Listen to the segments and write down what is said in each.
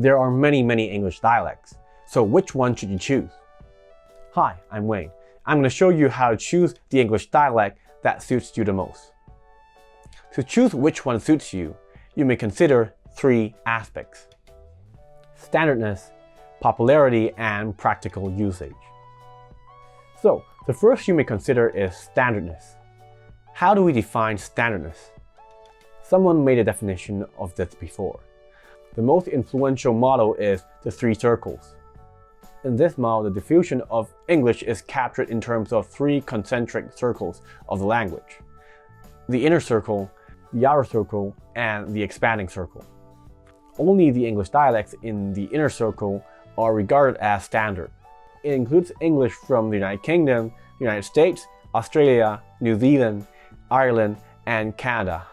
There are many English dialects, so which one should you choose? Hi, I'm Wayne. I'm going to show you how to choose the English dialect that suits you the most. To choose which one suits you, you may consider three aspects: standardness, popularity, and practical usage. So, the first you may consider is standardness. How do we define standardness? Someone made a definition of this before. The most influential model is the three circles. In this model, the diffusion of English is captured in terms of three concentric circles of the language: the inner circle, the outer circle, and the expanding circle. Only the English dialects in the inner circle are regarded as standard. It includes English from the United Kingdom, the United States, Australia, New Zealand, Ireland, and Canada,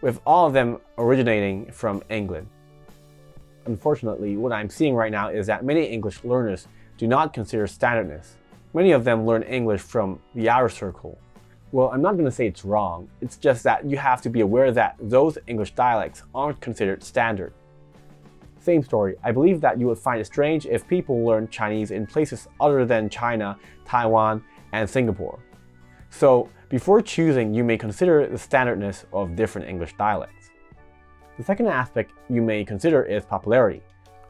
with all of them originating from England. Unfortunately, what I'm seeing right now is that many English learners do not consider standardness. Many of them learn English from the outer circle. Well, I'm not going to say it's wrong, it's just that you have to be aware that those English dialects aren't considered standard. Same story, I believe that you would find it strange if people learn Chinese in places other than China, Taiwan, and Singapore. So, before choosing, you may consider the standardness of different English dialects. The second aspect you may consider is popularity.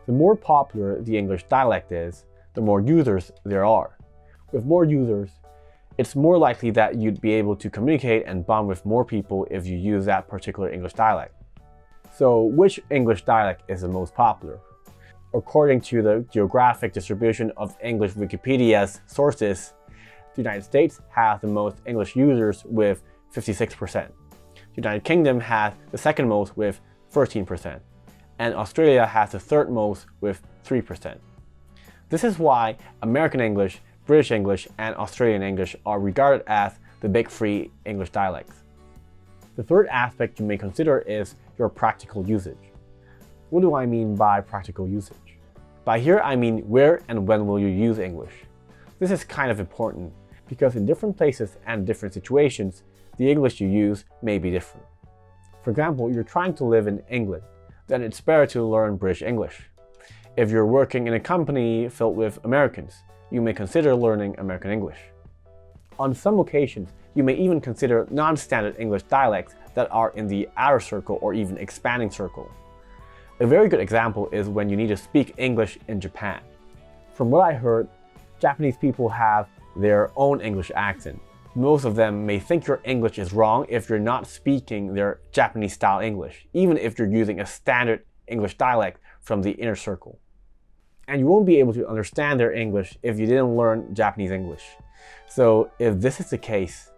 The more popular the English dialect is, the more users there are. With more users, it's more likely that you'd be able to communicate and bond with more people if you use that particular English dialect. So, which English dialect is the most popular? According to the geographic distribution of English Wikipedia's sources, the United States has the most English users with 56%. The United Kingdom has the second most with 13%, and Australia has the third most with 3%. This is why American English, British English, and Australian English are regarded as the big three English dialects. The third aspect you may consider is your practical usage. What do I mean by practical usage? By here I mean where and when will you use English. This is kind of important because in different places and different situations, the English you use may be different. For example, you're trying to live in England, then it's better to learn British English. If you're working in a company filled with Americans, you may consider learning American English. On some occasions, you may even consider non-standard English dialects that are in the outer circle or even expanding circle. A very good example is when you need to speak English in Japan. From what I heard, Japanese people have their own English accent. Most of them may think your English is wrong if you're not speaking their Japanese-style English, even if you're using a standard English dialect from the inner circle. And you won't be able to understand their English if you didn't learn Japanese English. So if this is the case,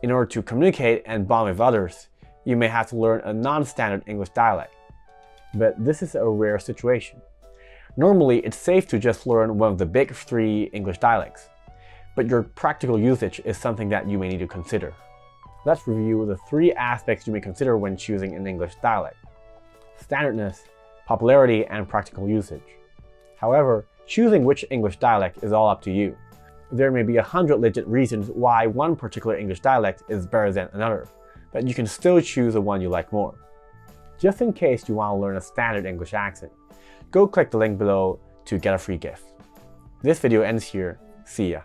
in order to communicate and bond with others, you may have to learn a non-standard English dialect. But this is a rare situation. Normally, it's safe to just learn one of the big three English dialects. But your practical usage is something that you may need to consider. Let's review the three aspects you may consider when choosing an English dialect: standardness, popularity, and practical usage. However, choosing which English dialect is all up to you. There may be 100 legit reasons why one particular English dialect is better than another, but you can still choose the one you like more. Just in case you want to learn a standard English accent, go click the link below to get a free gift. This video ends here. See ya.